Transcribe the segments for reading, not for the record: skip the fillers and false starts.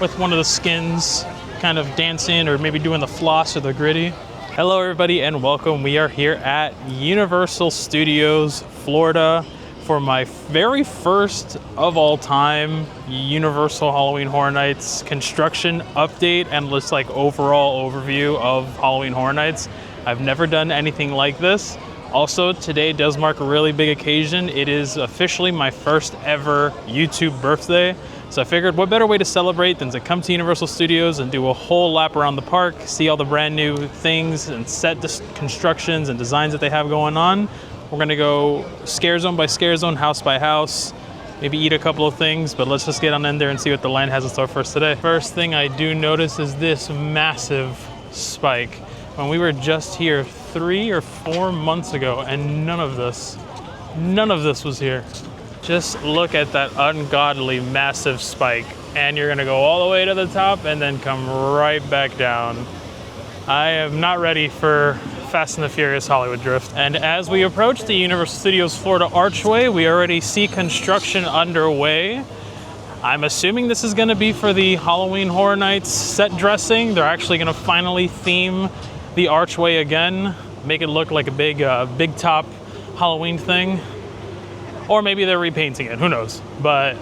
with one of the skins kind of dancing or maybe doing the floss or the gritty. Hello everybody and welcome. We are here at Universal Studios, Florida for my very first of all time Universal Halloween Horror Nights construction update and just like overall overview of Halloween Horror Nights. I've never done anything like this. Also, today does mark a really big occasion. It is officially my first ever YouTube birthday. So I figured what better way to celebrate than to come to Universal Studios and do a whole lap around the park, see all the brand new things and set constructions and designs that they have going on. We're gonna go scare zone by scare zone, house by house, maybe eat a couple of things, but let's just get on in there and see what the land has in store for us today. First thing I do notice is this massive spike. When we were just here 3 or 4 months ago and none of this was here. Just look at that ungodly massive spike and you're gonna go all the way to the top and then come right back down. I am not ready for Fast and the Furious Hollywood Drift. And as we approach the Universal Studios Florida Archway, we already see construction underway. I'm assuming this is gonna be for the Halloween Horror Nights set dressing. They're actually gonna finally theme the archway again, make it look like a big top Halloween thing. Or maybe they're repainting it, who knows? But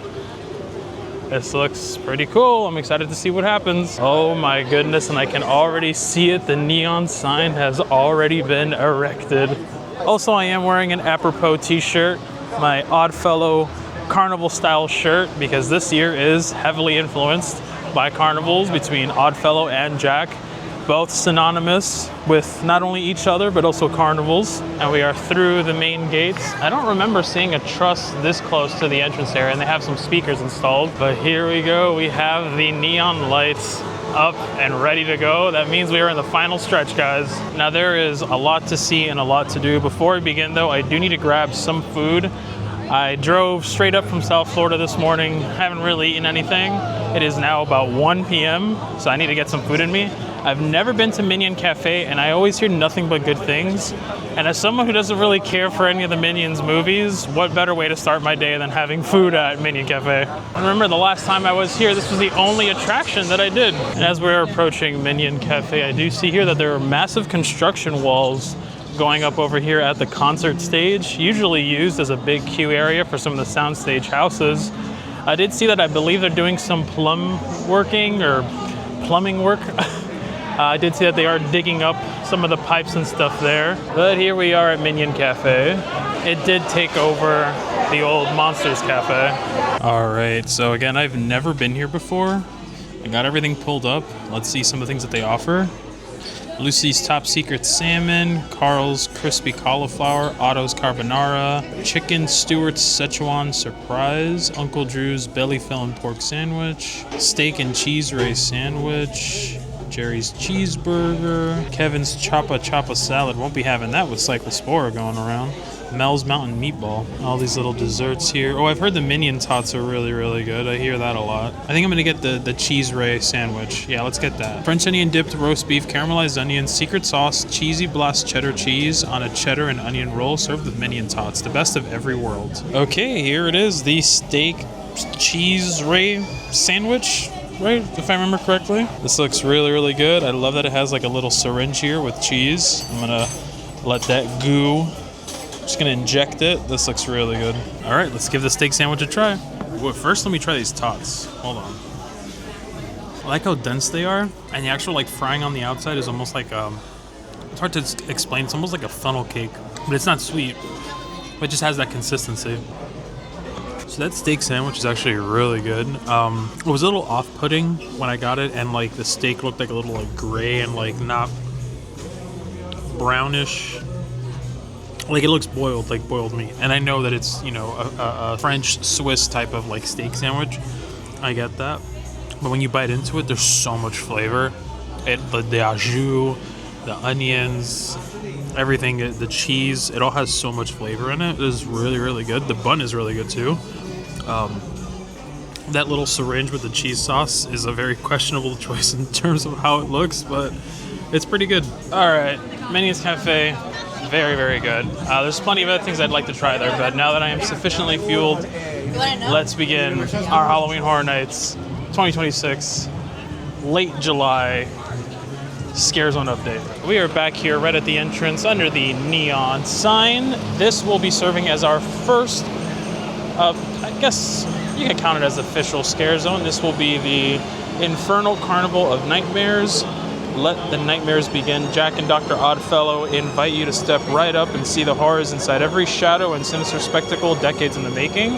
this looks pretty cool. I'm excited to see what happens. Oh my goodness, and I can already see it. The neon sign has already been erected. Also, I am wearing an apropos t-shirt, my Oddfellow carnival style shirt, because this year is heavily influenced by carnivals between Oddfellow and Jack. Both synonymous with not only each other, but also carnivals. And we are through the main gates. I don't remember seeing a truss this close to the entrance area, and they have some speakers installed. But here we go, we have the neon lights up and ready to go. That means we are in the final stretch, guys. Now there is a lot to see and a lot to do. Before we begin though, I do need to grab some food. I drove straight up from South Florida this morning, haven't really eaten anything. It is now about 1 p.m., so I need to get some food in me. I've never been to Minion Cafe, and I always hear nothing but good things. And as someone who doesn't really care for any of the Minions movies, what better way to start my day than having food at Minion Cafe? I remember the last time I was here, this was the only attraction that I did. And as we're approaching Minion Cafe, I do see here that there are massive construction walls going up over here at the concert stage, usually used as a big queue area for some of the soundstage houses. I did see that I believe they're doing some plumbing work. I did see that they are digging up some of the pipes and stuff there. But here we are at Minion Cafe. It did take over the old Monsters Cafe. All right, so again, I've never been here before. I got everything pulled up. Let's see some of the things that they offer. Lucy's Top Secret Salmon, Carl's Crispy Cauliflower, Otto's Carbonara, Chicken Stewart's Szechuan Surprise, Uncle Drew's Belly Filling Pork Sandwich, Steak and Cheese Ray Sandwich, Jerry's Cheeseburger, Kevin's Choppa Choppa Salad, won't be having that with Cyclospora going around, Mel's Mountain Meatball, all these little desserts here. Oh, I've heard the Minion Tots are really, really good. I hear that a lot. I think I'm gonna get the Cheese Ray sandwich. Yeah, let's get that. French onion dipped roast beef, caramelized onions, secret sauce, cheesy blast cheddar cheese on a cheddar and onion roll served with Minion Tots. The best of every world. Okay, here it is, the steak cheese Ray sandwich. Right, if I remember correctly. This looks really, really good. I love that it has like a little syringe here with cheese. I'm gonna let that goo, just gonna inject it. This looks really good. All right, let's give the steak sandwich a try. Well, first let me try these tots. Hold on. I like how dense they are, and the actual like frying on the outside is almost like, it's hard to explain. It's almost like a funnel cake, but it's not sweet. It just has that consistency. So that steak sandwich is actually really good. It was a little off-putting when I got it, and like the steak looked like a little like gray and like not brownish. Like it looks boiled, like boiled meat. And I know that it's, you know, a French Swiss type of like steak sandwich. I get that. But when you bite into it, there's so much flavor. The au jus, the onions, everything, the cheese, it all has so much flavor in it. It is really, really good. The bun is really good too. That little syringe with the cheese sauce is a very questionable choice in terms of how it looks, but it's pretty good. All right, Minions Cafe, very, very good. There's plenty of other things I'd like to try there, but now that I am sufficiently fueled, let's begin our Halloween Horror Nights 2026, late July Scare Zone update. We are back here right at the entrance under the neon sign. This will be serving as our first, I guess you can count it as official Scare Zone. This will be the Infernal Carnival of Nightmares. Let the nightmares begin. Jack and Dr. Oddfellow invite you to step right up and see the horrors inside every shadow and sinister spectacle decades in the making.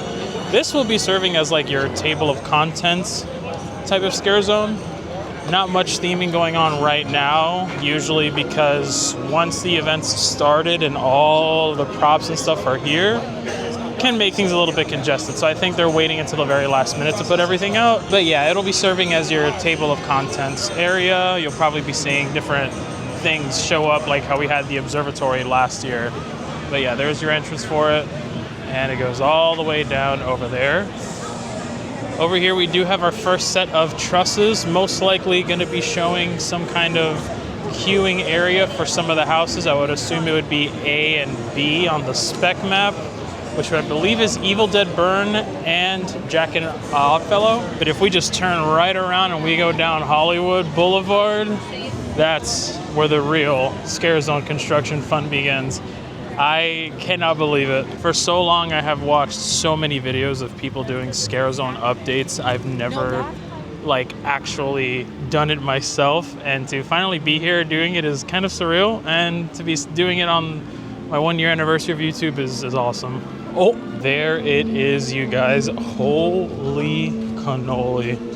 This will be serving as like your table of contents type of Scare Zone. Not much theming going on right now, usually because once the event's started and all the props and stuff are here, can make things a little bit congested. So I think they're waiting until the very last minute to put everything out. But yeah, it'll be serving as your table of contents area. You'll probably be seeing different things show up, like how we had the observatory last year. But yeah, there's your entrance for it. And it goes all the way down over there. Over here we do have our first set of trusses, most likely going to be showing some kind of queuing area for some of the houses. I would assume it would be A and B on the spec map, which I believe is Evil Dead Burn and Jack and Oddfellow. But if we just turn right around and we go down Hollywood Boulevard, that's where the real Scare Zone construction fun begins. I cannot believe it. For so long, I have watched so many videos of people doing Scare Zone updates. I've never like actually done it myself, and to finally be here doing it is kind of surreal, and to be doing it on my 1-year anniversary of YouTube is awesome. Oh, there it is, you guys. Holy cannoli.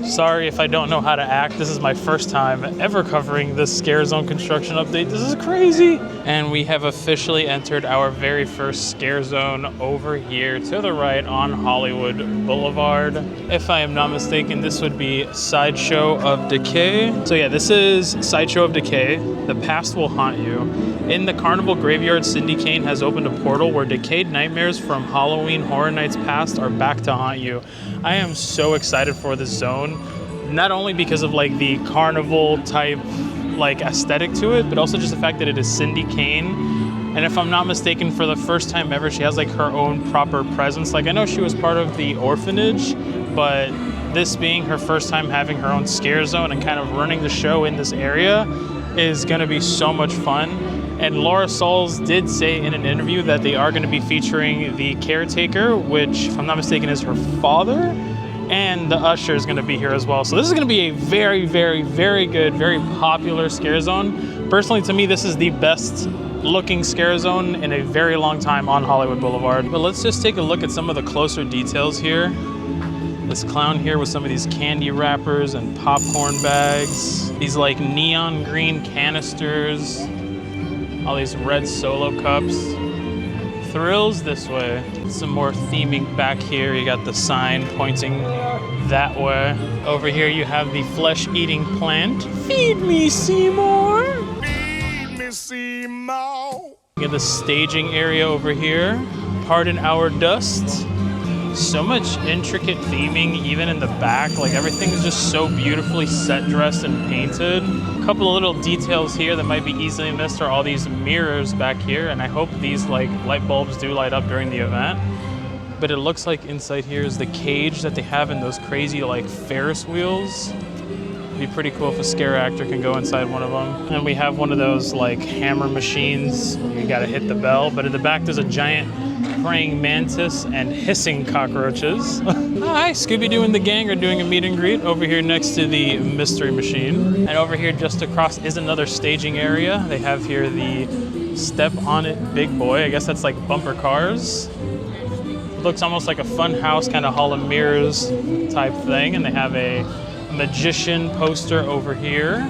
Sorry if I don't know how to act. This is my first time ever covering this Scare Zone construction update. This is crazy. And we have officially entered our very first Scare Zone over here to the right on Hollywood Boulevard. If I am not mistaken, this would be Sideshow of Decay. So yeah, this is Sideshow of Decay. The past will haunt you. In the Carnival Graveyard, Cindy Kane has opened a portal where decayed nightmares from Halloween Horror Nights past are back to haunt you. I am so excited for this zone, not only because of like the carnival type like aesthetic to it, but also just the fact that it is Cindy Kane. And if I'm not mistaken, for the first time ever, she has like her own proper presence. Like I know she was part of the orphanage, but this being her first time having her own Scare Zone and kind of running the show in this area is gonna be so much fun. And Laura Sauls did say in an interview that they are going to be featuring the caretaker, which, if I'm not mistaken, is her father, and the usher is going to be here as well. So this is going to be a very, very, very good, very popular Scare Zone. Personally, to me, this is the best looking Scare Zone in a very long time on Hollywood Boulevard. But let's just take a look at some of the closer details here. This clown here with some of these candy wrappers and popcorn bags. These like neon green canisters. All these red Solo cups. Thrills this way. Some more theming back here. You got the sign pointing that way. Over here you have the flesh-eating plant. Feed me, Seymour. Feed me, Seymour. You got the staging area over here. Pardon our dust. So much intricate theming even in the back. Like everything is just so beautifully set, dressed, and painted. A couple of little details here that might be easily missed are all these mirrors back here, and I hope these like light bulbs do light up during the event. But it looks like inside here is the cage that they have in those crazy like Ferris wheels. It'd be pretty cool if a scare actor can go inside one of them. And we have one of those like hammer machines. You gotta hit the bell, but in the back there's a giant praying mantis and hissing cockroaches. Hi, Scooby-Doo and the gang are doing a meet and greet over here next to the mystery machine. And over here just across is another staging area. They have here the Step On It Big Boy. I guess that's like bumper cars. Looks almost like a fun house kind of Hall of Mirrors type thing. And they have a magician poster over here.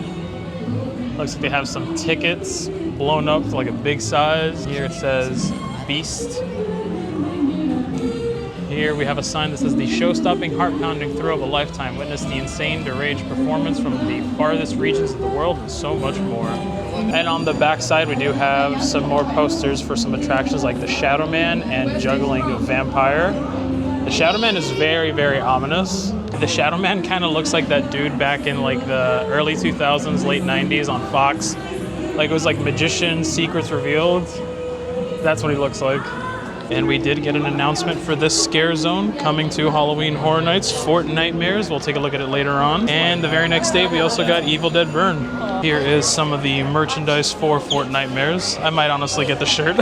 Looks like they have some tickets blown up to like a big size. Here it says Beast. Here we have a sign that says the show-stopping, heart-pounding thrill of a lifetime. Witness the insane, deranged performance from the farthest regions of the world and so much more. And on the back side, we do have some more posters for some attractions like the Shadow Man and Juggling Vampire. The Shadow Man is very, very ominous. The Shadow Man kind of looks like that dude back in like the early 2000s, late 90s on Fox. Like it was like Magician Secrets Revealed. That's what he looks like. And we did get an announcement for this scare zone coming to Halloween Horror Nights, Fort Nightmares. We'll take a look at it later on. And the very next day, we also got Evil Dead Burn. Here is some of the merchandise for Fort Nightmares. I might honestly get the shirt.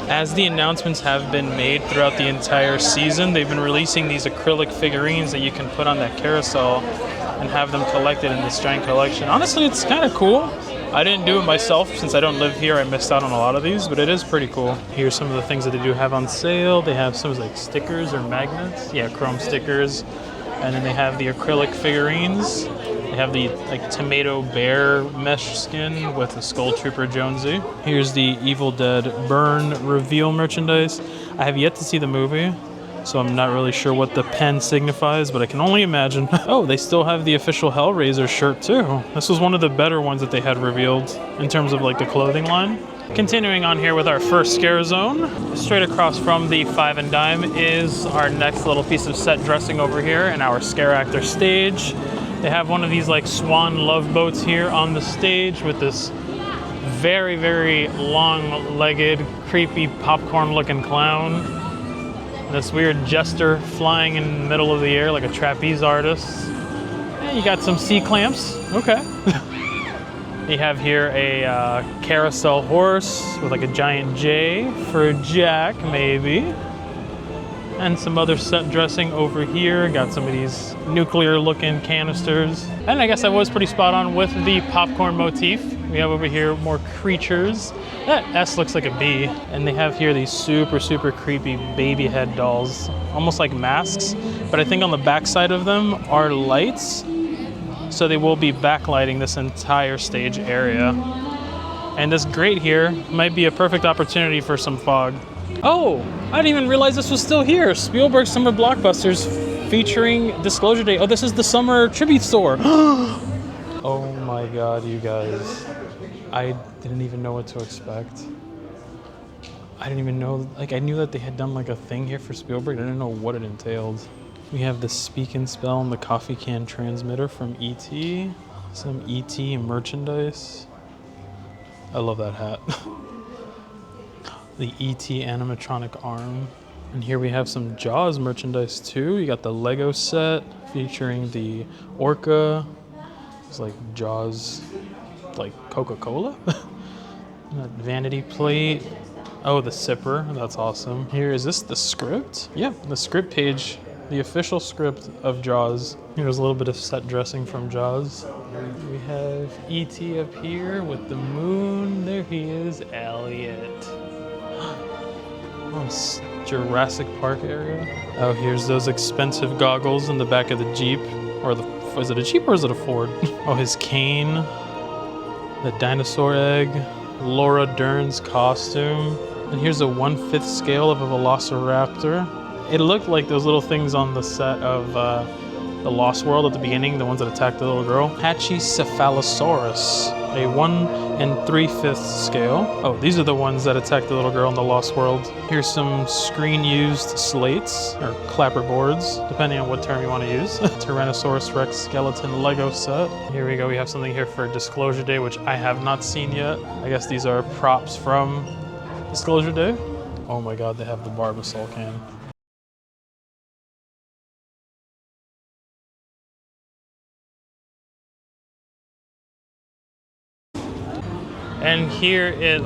As the announcements have been made throughout the entire season, they've been releasing these acrylic figurines that you can put on that carousel and have them collected in this giant collection. Honestly, it's kind of cool. I didn't do it myself since I don't live here. I missed out on a lot of these, but it is pretty cool. Here's some of the things that they do have on sale. They have some like stickers or magnets. Yeah, chrome stickers. And then they have the acrylic figurines. They have the like tomato bear mesh skin with the Skull Trooper Jonesy. Here's the Evil Dead Burn reveal merchandise. I have yet to see the movie, so I'm not really sure what the pen signifies, but I can only imagine. Oh, they still have the official Hellraiser shirt too. This was one of the better ones that they had revealed in terms of like the clothing line. Continuing on here with our first scare zone, straight across from the Five and Dime is our next little piece of set dressing over here in our scare actor stage. They have one of these like swan love boats here on the stage with this very, very long-legged, creepy popcorn-looking clown. This weird jester flying in the middle of the air like a trapeze artist. And you got some C-clamps. Okay. You have here a carousel horse with like a giant J for Jack, maybe. And some other set dressing over here. Got some of these nuclear-looking canisters. And I guess I was pretty spot on with the popcorn motif. We have over here more creatures. That S looks like a B. And they have here these super, super creepy baby head dolls, almost like masks. But I think on the back side of them are lights. So they will be backlighting this entire stage area. And this grate here might be a perfect opportunity for some fog. Oh, I didn't even realize this was still here. Spielberg Summer Blockbusters featuring Disclosure Day. Oh, this is the summer tribute store. Oh my God, you guys. I didn't even know what to expect. I didn't even know, like I knew that they had done like a thing here for Spielberg. I didn't know what it entailed. We have the Speak and Spell and the coffee can transmitter from E.T. Some E.T. merchandise. I love that hat. The E.T. animatronic arm. And here we have some Jaws merchandise too. You got the Lego set featuring the orca. It's like Jaws, like Coca-Cola. Vanity plate. Oh, the sipper. That's awesome. Here, is this the script? Yeah, the script page. The official script of Jaws. Here's a little bit of set dressing from Jaws. We have E.T. up here with the moon. There he is, Elliot. Oh, Jurassic Park area. Oh, here's those expensive goggles in the back of the Jeep. Or is it a Jeep or is it a Ford? Oh, his cane. The dinosaur egg. Laura Dern's costume. And here's a 1/5 scale of a velociraptor. It looked like those little things on the set of The Lost World at the beginning, the ones that attacked the little girl. Pachycephalosaurus, a 1 3/5 scale. Oh, these are the ones that attacked the little girl in The Lost World. Here's some screen-used slates, or clapperboards, depending on what term you want to use. Tyrannosaurus Rex skeleton Lego set. Here we go, we have something here for Disclosure Day, which I have not seen yet. I guess these are props from Disclosure Day. Oh my God, they have the Barbasol can. And here is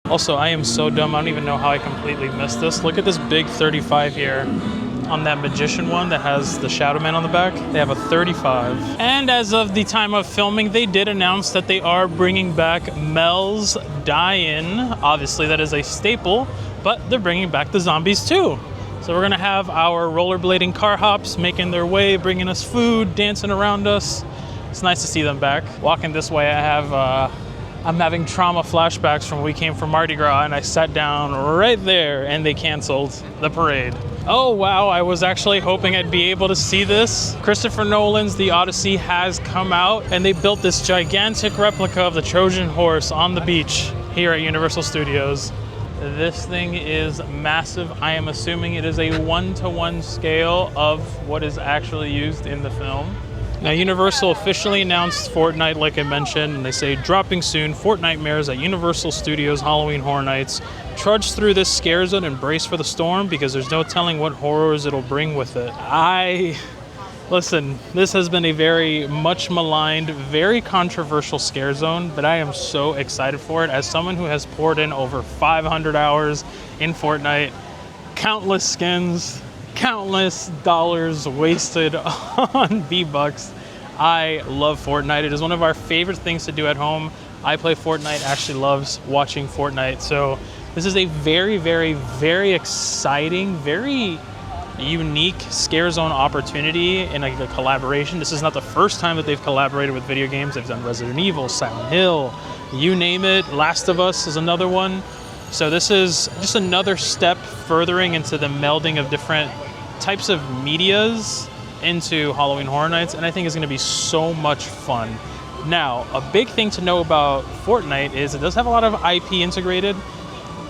also, I am so dumb, I don't even know how I completely missed this. Look at this big 35 here. On that Magician one that has the Shadow Man on the back, they have a 35. And as of the time of filming, they did announce that they are bringing back Mel's Die-In. Obviously, that is a staple, but they're bringing back the zombies too. So we're gonna have our rollerblading car hops making their way, bringing us food, dancing around us. It's nice to see them back. Walking this way, I'm having trauma flashbacks from when we came from Mardi Gras, and I sat down right there and they canceled the parade. Oh wow, I was actually hoping I'd be able to see this. Christopher Nolan's The Odyssey has come out, and they built this gigantic replica of the Trojan horse on the beach here at Universal Studios. This thing is massive. I am assuming it is a 1-to-1 scale of what is actually used in the film. Now, Universal officially announced Fortnite, like I mentioned, and they say, dropping soon, Fortnitemares at Universal Studios Halloween Horror Nights. Trudge through this scare zone and brace for the storm, because there's no telling what horrors it'll bring with it. Listen, this has been a very much maligned, very controversial scare zone, but I am so excited for it. As someone who has poured in over 500 hours in Fortnite, countless skins, countless dollars wasted on V-Bucks. I love Fortnite. It is one of our favorite things to do at home. I play Fortnite. Ashley loves watching Fortnite. So this is a very, very, very exciting, very unique scare zone opportunity in a collaboration. This is not the first time that they've collaborated with video games. They've done Resident Evil, Silent Hill, you name it. Last of Us is another one. So this is just another step furthering into the melding of different types of medias into Halloween Horror Nights, and I think it's going to be so much fun. Now, a big thing to know about Fortnite is it does have a lot of IP integrated.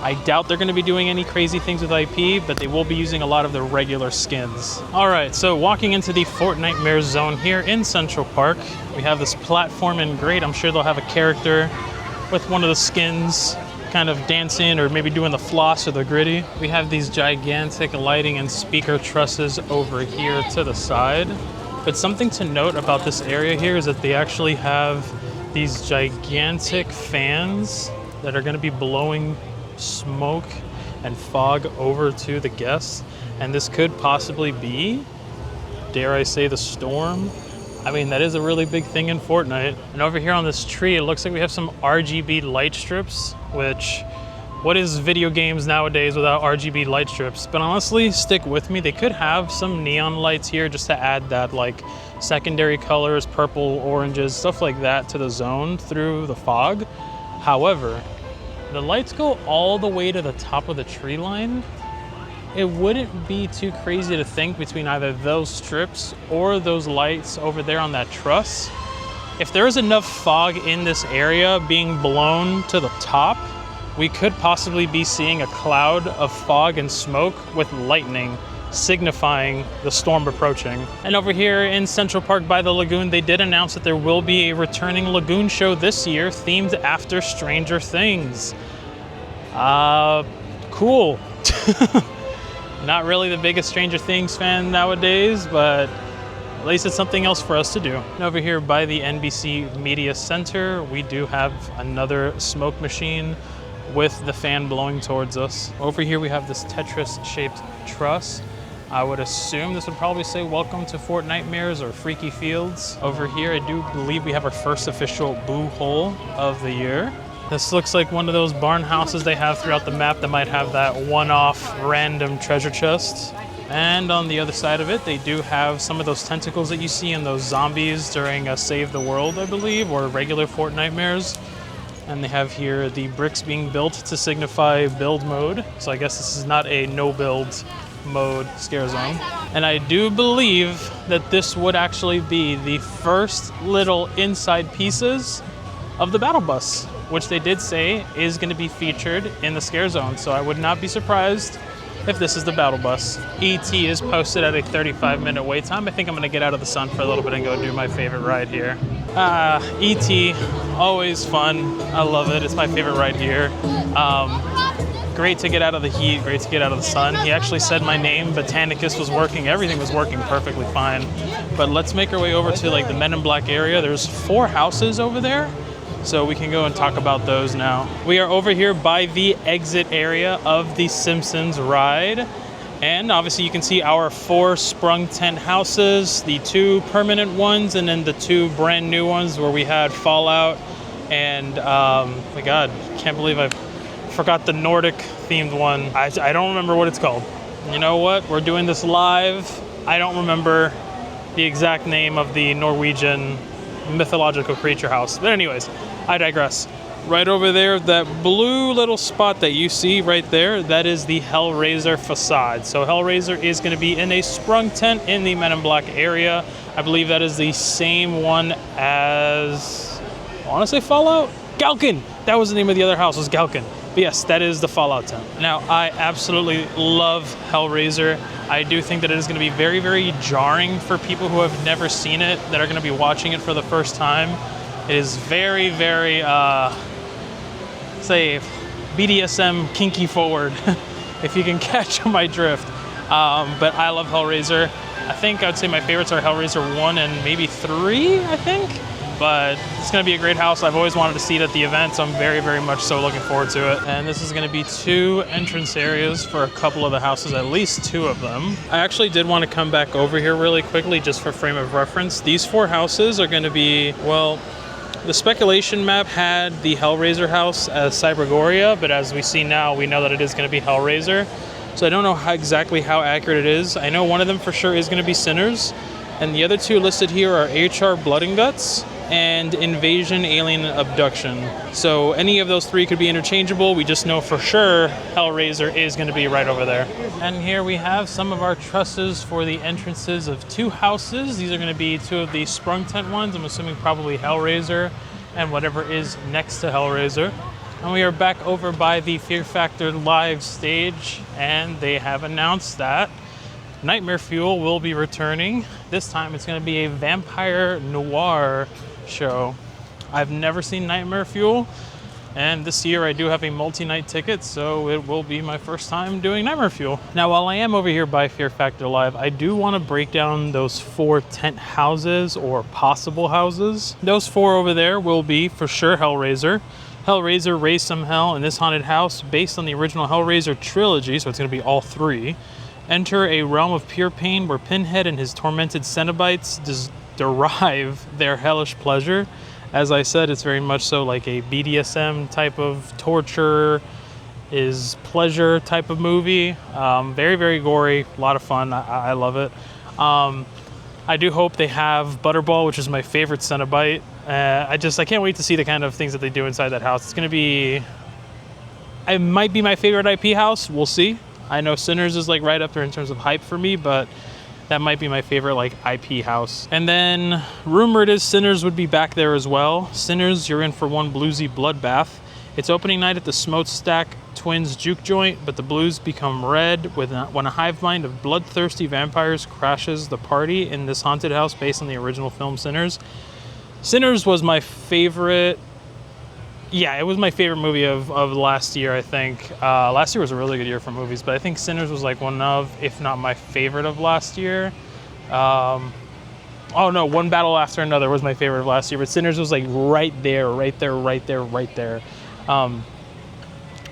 I doubt they're going to be doing any crazy things with IP, but they will be using a lot of the regular skins. All right, so walking into the Fortnitemares zone here in Central Park, we have this platform and grate. I'm sure they'll have a character with one of the skins kind of dancing or maybe doing the floss or the gritty. We have these gigantic lighting and speaker trusses over here to the side. But something to note about this area here is that they actually have these gigantic fans that are going to be blowing smoke and fog over to the guests. And this could possibly be, dare I say, the storm. I mean, that is a really big thing in Fortnite. And over here on this tree, it looks like we have some RGB light strips, which, what is video games nowadays without RGB light strips? But honestly, stick with me. They could have some neon lights here just to add that like secondary colors, purple, oranges, stuff like that to the zone through the fog. However, the lights go all the way to the top of the tree line. It wouldn't be too crazy to think between either those strips or those lights over there on that truss. If there is enough fog in this area being blown to the top, we could possibly be seeing a cloud of fog and smoke with lightning signifying the storm approaching. And over here in Central Park by the lagoon, they did announce that there will be a returning lagoon show this year themed after Stranger Things. Cool. Not really the biggest Stranger Things fan nowadays, but at least it's something else for us to do. And over here by the NBC Media Center, we do have another smoke machine with the fan blowing towards us. Over here we have this Tetris-shaped truss. I would assume this would probably say welcome to Fortnitemares or Freaky Fields. Over here, I do believe we have our first official boo hole of the year. This looks like one of those barn houses they have throughout the map that might have that one-off random treasure chest. And on the other side of it, they do have some of those tentacles that you see in those zombies during a Save the World, I believe, or regular Fortnitemares. And they have here the bricks being built to signify build mode. So I guess this is not a no build mode scare zone. And I do believe that this would actually be the first little inside pieces of the battle bus, which they did say is going to be featured in the scare zone. So I would not be surprised if this is the battle bus. ET is posted at a 35-minute wait time. I think I'm going to get out of the sun for a little bit and go do my favorite ride here. ET, always fun. I love it. It's my favorite ride here. Great to get out of the heat, great to get out of the sun. He actually said my name, Botanicus was working, everything was working perfectly fine. But let's make our way over to like the Men in Black area. There's 4 houses over there, so we can go and talk about those now. We are over here by the exit area of the Simpsons ride. And obviously you can see our 4 sprung tent houses, the 2 permanent ones, and then the 2 brand new ones where we had Fallout. And my God, can't believe I forgot the Nordic themed one. I don't remember what it's called. You know what? We're doing this live. I don't remember the exact name of the Norwegian mythological creature house. But anyways, I digress. Right over there, that blue little spot that you see right there, that is the Hellraiser facade. So Hellraiser is going to be in a sprung tent in the Men in Black area. I believe that is the same one as, I want to say Fallout? Galkin! That was the name of the other house, was Galkin. But yes, that is the Fallout tent. Now, I absolutely love Hellraiser. I do think that it is going to be very, very jarring for people who have never seen it, that are going to be watching it for the first time. It is very, very, say, BDSM kinky forward, if you can catch my drift. But I love Hellraiser. I think I'd say my favorites are Hellraiser 1 and maybe 3, I think. But it's going to be a great house. I've always wanted to see it at the event, so I'm very, very much so looking forward to it. And this is going to be 2 entrance areas for a couple of the houses, at least 2 of them. I actually did want to come back over here really quickly just for frame of reference. These 4 houses are going to be, well, the speculation map had the Hellraiser house as Cybergoria, but as we see now, we know that it is going to be Hellraiser. So I don't know exactly how accurate it is. I know one of them for sure is going to be Sinners, and the other 2 listed here are HR Blood and Guts and Invasion Alien Abduction. So any of those 3 could be interchangeable. We just know for sure Hellraiser is going to be right over there. And here we have some of our trusses for the entrances of 2 houses. These are going to be 2 of the sprung tent ones. I'm assuming probably Hellraiser and whatever is next to Hellraiser. And we are back over by the Fear Factor live stage, and they have announced that Nightmare Fuel will be returning. This time it's going to be a vampire noir show. I've never seen Nightmare Fuel, and this year I do have a multi-night ticket, so it will be my first time doing Nightmare Fuel. Now, while I am over here by Fear Factor Live, I do want to break down those 4 tent houses or possible houses. Those 4 over there will be for sure Hellraiser. Hellraiser Raise Some Hell in this haunted house, based on the original Hellraiser trilogy, so it's going to be all 3. Enter a realm of pure pain where Pinhead and his tormented Cenobites derive their hellish pleasure. As I said, it's very much so like a BDSM type of torture is pleasure type of movie. Very, very gory, a lot of fun. I love it. I do hope they have Butterball, which is my favorite Cenobite. I can't wait to see the kind of things that they do inside that house. It's going to be, it might be my favorite IP house. We'll see. I know Sinners is like right up there in terms of hype for me, but that might be my favorite like IP house. And then rumored is Sinners would be back there as well. Sinners, you're in for one bluesy bloodbath. It's opening night at the Smokestack Twins juke joint, but the blues become red when a hive mind of bloodthirsty vampires crashes the party in this haunted house based on the original film Sinners. Sinners was my favorite. Yeah, it was my favorite movie of last year, I think. Last year was a really good year for movies, but I think Sinners was like one of, if not my favorite of last year. Oh no, One Battle After Another was my favorite of last year, but Sinners was like right there.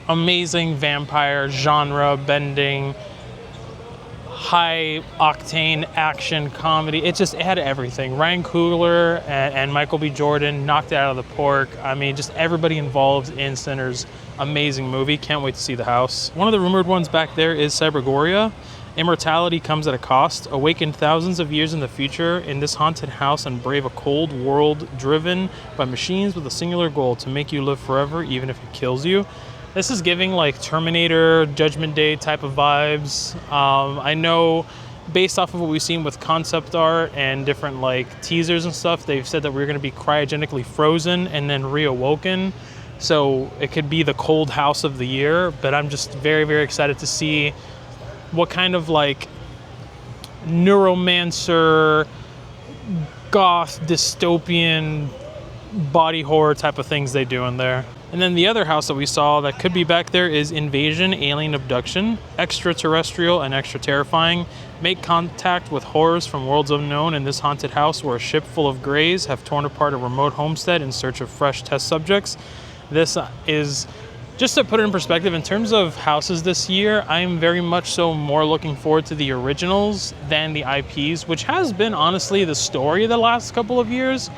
Amazing vampire, genre bending, high octane action comedy. It had everything. Ryan Coogler and Michael B. Jordan knocked it out of the park. I mean, just everybody involved in Sinners. Amazing movie. Can't wait to see the house. One of the rumored ones back there is Cybergoria. Immortality comes at a cost. Awaken thousands of years in the future in this haunted house and brave a cold world driven by machines with a singular goal: to make you live forever even if it kills you. This is giving like Terminator, Judgment Day type of vibes. I know based off of what we've seen with concept art and different like teasers and stuff, they've said that we're going to be cryogenically frozen and then reawoken. So it could be the cold house of the year, but I'm just very, very excited to see what kind of like neuromancer, goth, dystopian, body horror type of things they do in there. And then the other house that we saw that could be back there is Invasion Alien Abduction. Extraterrestrial and extra terrifying. Make contact with horrors from worlds unknown in this haunted house where a ship full of greys have torn apart a remote homestead in search of fresh test subjects. This is, just to put it in perspective, in terms of houses this year, I am very much so more looking forward to the originals than the IPs, which has been honestly the story of the last couple of years.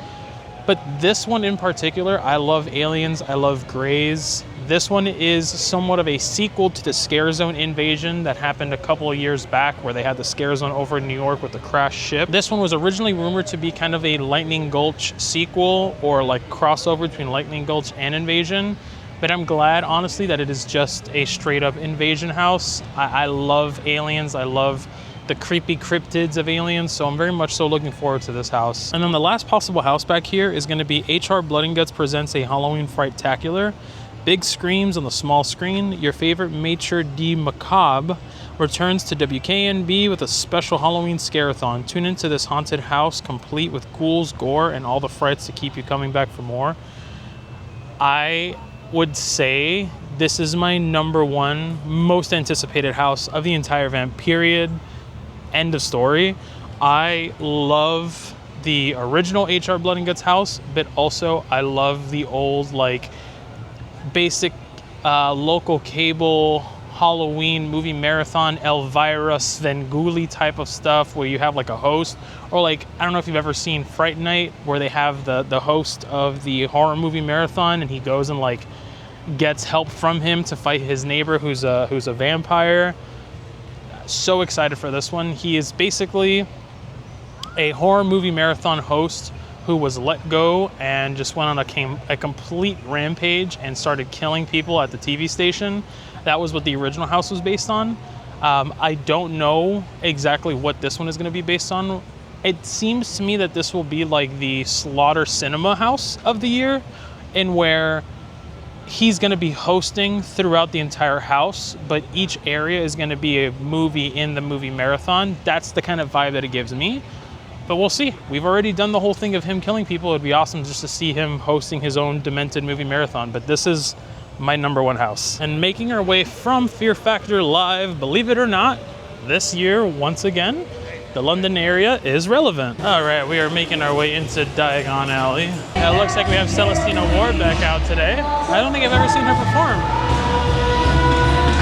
But this one in particular, I love aliens, I love greys. This one is somewhat of a sequel to the Scare Zone invasion that happened a couple of years back where they had the Scare Zone over in New York with the crashed ship. This one was originally rumored to be kind of a Lightning Gulch sequel or like crossover between Lightning Gulch and Invasion. But I'm glad, honestly, that it is just a straight up Invasion house. I love aliens, I love the creepy cryptids of aliens, so I'm very much so looking forward to this house. And then the last possible house back here is going to be HR Blood and Guts presents a Halloween Fright-tacular. Big screams on the small screen. Your favorite maitre d' macabre returns to WKNB with a special Halloween scare-a-thon. Tune into this haunted house complete with ghouls, gore, and all the frights to keep you coming back for more. I would say this is my #1 most anticipated house of the entire event, period. End of story. I love the original HR Blood and Guts house, but also I love the old, like, basic local cable Halloween movie marathon Elvira Svengoolie type of stuff where you have like a host, or like, I don't know if you've ever seen Fright Night where they have the host of the horror movie marathon and he goes and like gets help from him to fight his neighbor who's a vampire. So excited for this one. He is basically a horror movie marathon host who was let go and just went on a complete rampage and started killing people at the TV station. That was what the original house was based on. I don't know exactly what this one is going to be based on. It seems to me that this will be like the Slaughter Cinema house of the year, in where he's going to be hosting throughout the entire house, but each area is going to be a movie in the movie marathon. That's the kind of vibe that it gives me. But we'll see. We've already done the whole thing of him killing people. It'd be awesome just to see him hosting his own demented movie marathon. But this is my #1 house. And making our way from Fear Factor Live, believe it or not, this year, once again, the London area is relevant. All right, we are making our way into Diagon Alley. It looks like we have Celestina Ward back out today. I don't think I've ever seen her perform.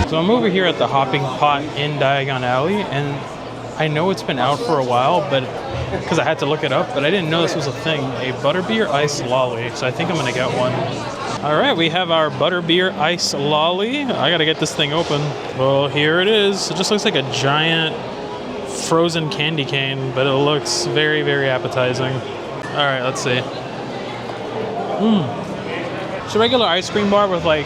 So I'm over here at the Hopping Pot in Diagon Alley, and I know it's been out for a while, but because I had to look it up, but I didn't know this was a thing. A butterbeer ice lolly, so I think I'm gonna get one. All right, we have our butterbeer ice lolly. I gotta get this thing open. Well, here it is. It just looks like a giant frozen candy cane, but it looks very, very appetizing. All right, let's see. It's a regular ice cream bar with like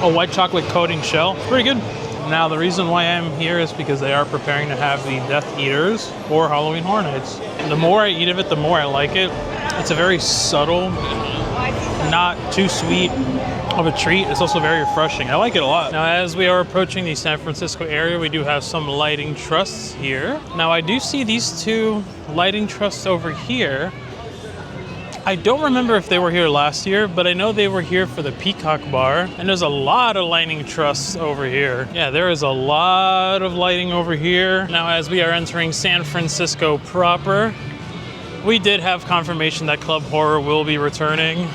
a white chocolate coating shell. It's pretty good. Now, the reason why I'm here is because they are preparing to have the Death Eaters for Halloween Horror Nights. The more I eat of it, the more I like it. It's a very subtle, not too sweet of a treat. It's also very refreshing. I like it a lot. Now, as we are approaching the San Francisco area, we do have some lighting trusts here. Now, I do see these two lighting trusts over here. I don't remember if they were here last year, but I know they were here for the Peacock Bar. And there's a lot of lighting trusts over here. Yeah, there is a lot of lighting over here. Now, as we are entering San Francisco proper, we did have confirmation that Club Horror will be returning.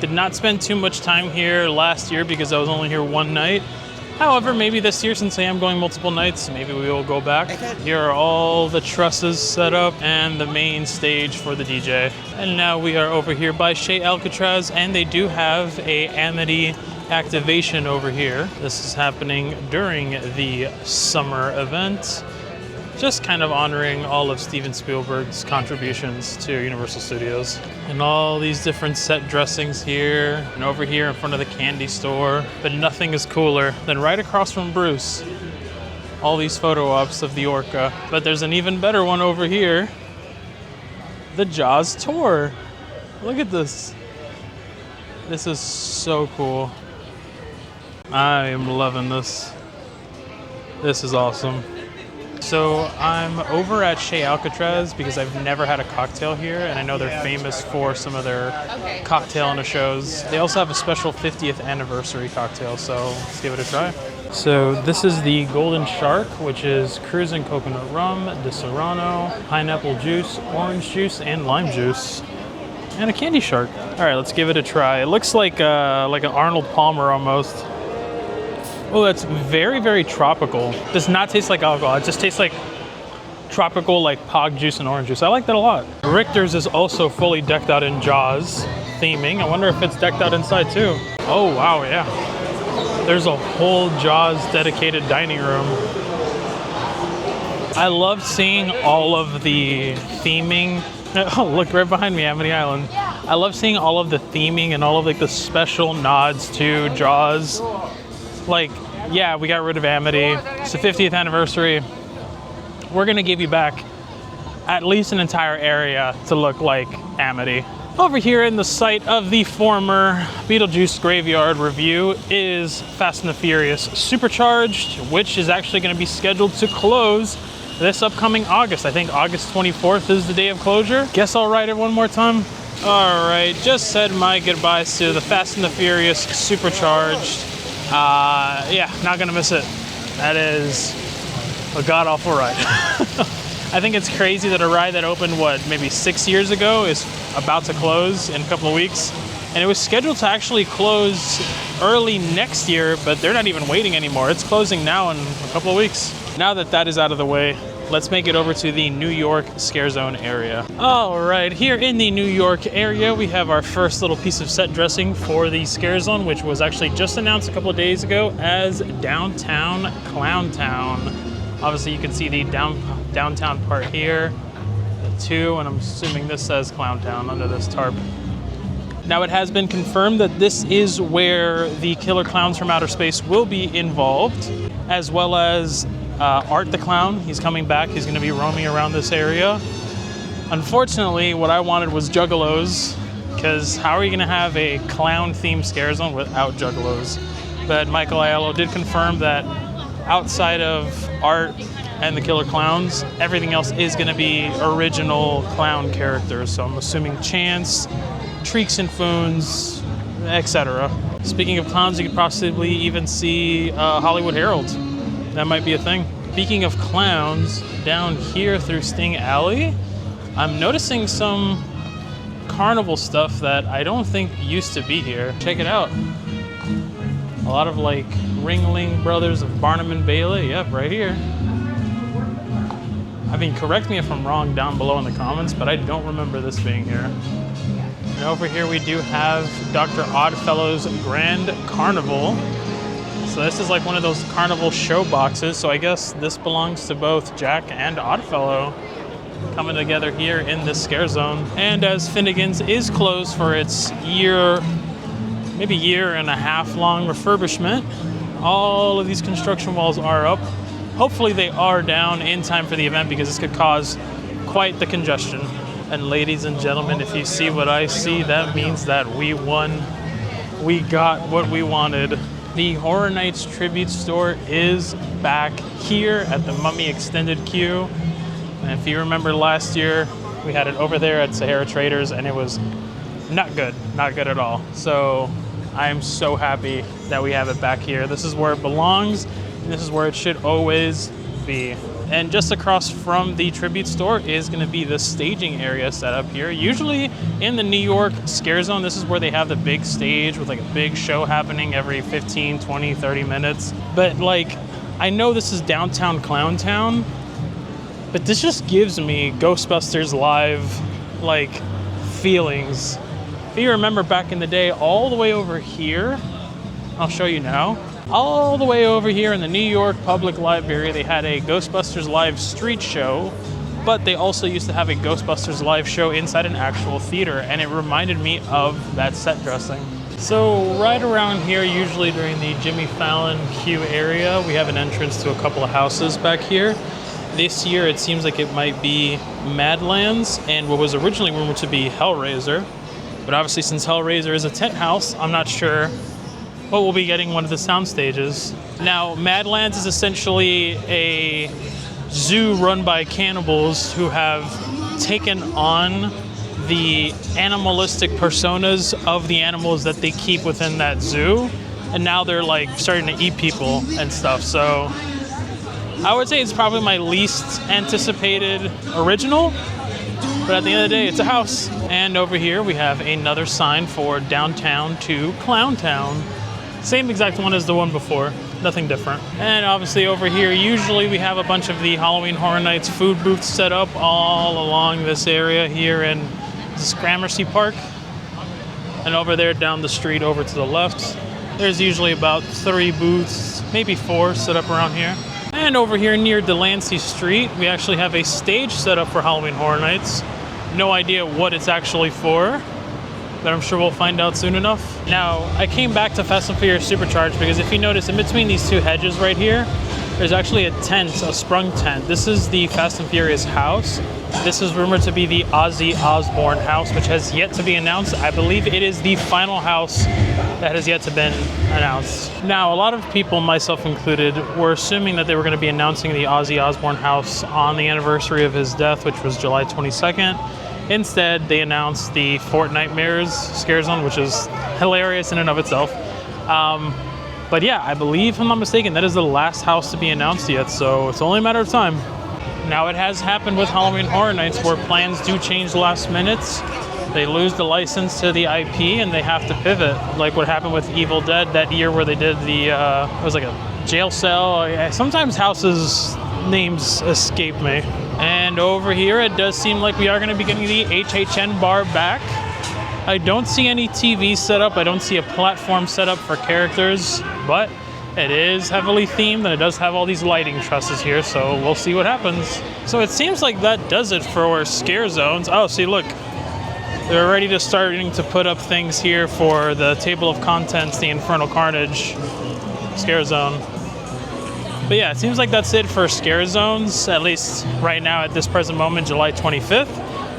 Did not spend too much time here last year because I was only here one night. However, maybe this year, since I am going multiple nights, maybe we will go back. Here are all the trusses set up and the main stage for the DJ. And now we are over here by Chez Alcatraz, and they do have a Amity activation over here. This is happening during the summer event, just kind of honoring all of Steven Spielberg's contributions to Universal Studios. And all these different set dressings here, and over here in front of the candy store. But nothing is cooler than right across from Bruce, all these photo ops of the Orca. But there's an even better one over here, the Jaws tour. Look at this. This is so cool. I am loving this. This is awesome. So I'm over at Chez Alcatraz because I've never had a cocktail here, and I know they're famous for some of their cocktail in the shows. They also have a special 50th anniversary cocktail, so let's give it a try. So this is the Golden Shark, which is cruising coconut rum, de Serrano, pineapple juice, orange juice, and lime juice, and a candy shark. All right, let's give it a try. It looks like an Arnold Palmer almost. Oh, that's very, very tropical. Does not taste like alcohol. It just tastes like tropical, like pog juice and orange juice. I like that a lot. Richter's is also fully decked out in Jaws theming. I wonder if it's decked out inside too. Oh, wow, yeah. There's a whole Jaws dedicated dining room. I love seeing all of the theming. Oh, look right behind me, Amity Island. I love seeing all of the theming and all of like the special nods to Jaws. Like, yeah, we got rid of Amity. It's the 50th anniversary. We're gonna give you back at least an entire area to look like Amity. Over here in the site of the former Beetlejuice Graveyard review is Fast and the Furious Supercharged, which is actually going to be scheduled to close this upcoming August. I think August 24th is the day of closure. Guess I'll write it one more time. All right, just said my goodbyes to the Fast and the Furious Supercharged. Yeah, not gonna miss it. That is a god-awful ride. I think it's crazy that a ride that opened, what, maybe 6 years ago is about to close in a couple of weeks. And it was scheduled to actually close early next year, but they're not even waiting anymore. It's closing now in a couple of weeks. Now that that is out of the way, let's make it over to the New York Scare Zone area. All right, here in the New York area, we have our first little piece of set dressing for the Scare Zone, which was actually just announced a couple of days ago as Downtown Clown Town. Obviously, you can see the downtown part here, the two, and I'm assuming this says Clown Town under this tarp. Now, it has been confirmed that this is where the Killer Clowns from Outer Space will be involved, as well as Art the Clown. He's coming back. He's going to be roaming around this area. Unfortunately, what I wanted was Juggalos, because how are you going to have a clown-themed Scare Zone without Juggalos? But Michael Aiello did confirm that outside of Art and the Killer Clowns, everything else is going to be original clown characters. So I'm assuming Chance, Treeks and Foons, etc. Speaking of clowns, you could possibly even see Hollywood Herald. That might be a thing. Speaking of clowns, down here through Sting Alley, I'm noticing some carnival stuff that I don't think used to be here. Check it out. A lot of like Ringling Brothers of Barnum and Bailey. Yep, right here. I mean, correct me if I'm wrong down below in the comments, but I don't remember this being here. And over here we do have Dr. Oddfellow's Grand Carnival. So this is like one of those carnival show boxes. So I guess this belongs to both Jack and Oddfellow coming together here in this Scare Zone. And as Finnegan's is closed for its maybe year and a half long refurbishment, all of these construction walls are up. Hopefully they are down in time for the event, because this could cause quite the congestion. And ladies and gentlemen, if you see what I see, that means that we won. We got what we wanted. The Horror Nights Tribute Store is back here at the Mummy Extended Queue. And if you remember last year, we had it over there at Sahara Traders, and it was not good at all. So I am so happy that we have it back here. This is where it belongs, and this is where it should always be. And just across from the Tribute Store is going to be the staging area set up here. Usually in the New York Scare Zone, this is where they have the big stage with like a big show happening every 15, 20, 30 minutes. But like, I know this is Downtown Clown Town, but this just gives me Ghostbusters Live like feelings. If you remember back in the day, all the way over here, I'll show you now. All the way over here in the New York Public Library, they had a Ghostbusters Live street show, but they also used to have a Ghostbusters Live show inside an actual theater, and it reminded me of that set dressing. So right around here, usually during the Jimmy Fallon queue area, we have an entrance to a couple of houses back here. This year, it seems like it might be Madlands and what was originally rumored to be Hellraiser. But obviously, since Hellraiser is a tent house, I'm not sure what we'll be getting one of the sound stages. Now, Madlands is essentially a zoo run by cannibals who have taken on the animalistic personas of the animals that they keep within that zoo, and now they're like starting to eat people and stuff. So I would say it's probably my least anticipated original, but at the end of the day, it's a house. And over here we have another sign for Downtown to Clown Town. Same exact one as the one before, nothing different. And obviously over here, usually we have a bunch of the Halloween Horror Nights food booths set up all along this area here in Gramercy Park. And over there down the street over to the left, there's usually about 3 booths, maybe 4 set up around here. And over here near Delancey Street, we actually have a stage set up for Halloween Horror Nights. No idea what it's actually for, but I'm sure we'll find out soon enough. Now, I came back to Fast and Furious Supercharged because if you notice, in between these 2 hedges right here, there's actually a tent, a sprung tent. This is the Fast and Furious house. This is rumored to be the Ozzy Osbourne house, which has yet to be announced. I believe it is the final house that has yet to been announced. Now, a lot of people, myself included, were assuming that they were going to be announcing the Ozzy Osbourne house on the anniversary of his death, which was July 22nd. Instead, they announced the Fortnitemares Scare Zone, which is hilarious in and of itself. But yeah, I believe, if I'm not mistaken, that is the last house to be announced yet, so it's only a matter of time. Now, it has happened with Halloween Horror Nights where plans do change last minutes. They lose the license to the IP and they have to pivot, like what happened with Evil Dead that year where they did the, it was like a jail cell. Sometimes houses' names escape me. And over here, it does seem like we are going to be getting the HHN bar back. I don't see any TV set up. I don't see a platform set up for characters, but it is heavily themed and it does have all these lighting trusses here, so we'll see what happens. So it seems like that does it for scare zones. Oh, see, look. They're ready to starting to put up things here for the table of contents, the Infernal Carnage scare zone. But yeah, it seems like that's it for scare zones, at least right now at this present moment, July 25th.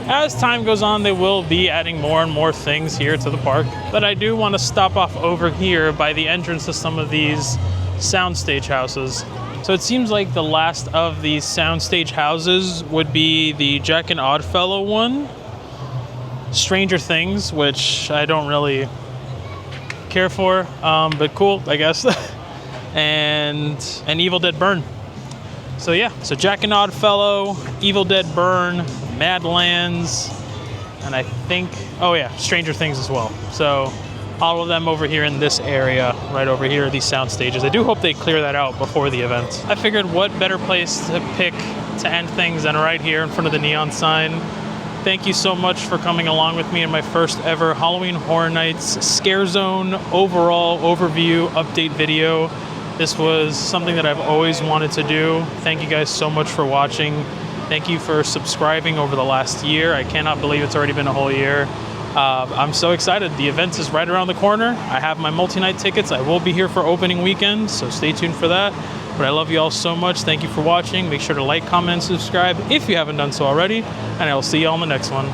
As time goes on, they will be adding more and more things here to the park. But I do want to stop off over here by the entrance to some of these soundstage houses. So it seems like the last of these soundstage houses would be the Jack and Oddfellow one, Stranger Things, which I don't really care for, but cool, I guess, and an Evil Dead Burn. So yeah, so Jack and Oddfellow, Evil Dead Burn, Madlands, and I think, oh yeah, Stranger Things as well. So all of them over here in this area, right over here, these sound stages. I do hope they clear that out before the event. I figured what better place to pick to end things than right here in front of the neon sign. Thank you so much for coming along with me in my first ever Halloween Horror Nights Scare Zone overall overview update video. This was something that I've always wanted to do. Thank you guys so much for watching. Thank you for subscribing over the last year. I cannot believe it's already been a whole year. I'm so excited. The event is right around the corner. I have my multi-night tickets. I will be here for opening weekend, so stay tuned for that. But I love you all so much. Thank you for watching. Make sure to like, comment, and subscribe if you haven't done so already. And I will see you all in the next one.